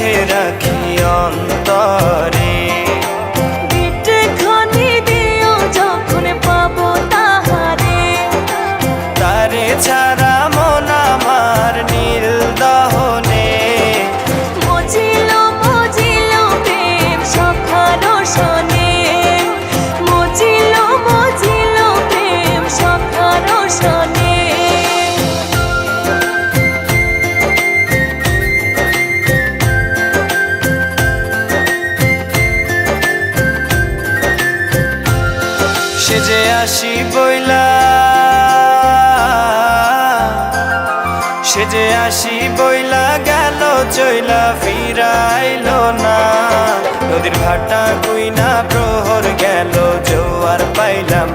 গেথে রাখি অন্তরে। তারে ছাড়া মন আমার নীল দহনে। মজিল মজিল প্রেম সখার সনে, মজিল মজিল প্রেম সখার সনে। সেজে আসি বইলা, সেজে আসি বইলা গেল চইলা ফিরাইলো না। নদীর ভাটা গুইনা প্রহর গেল জোয়ার পাইলাম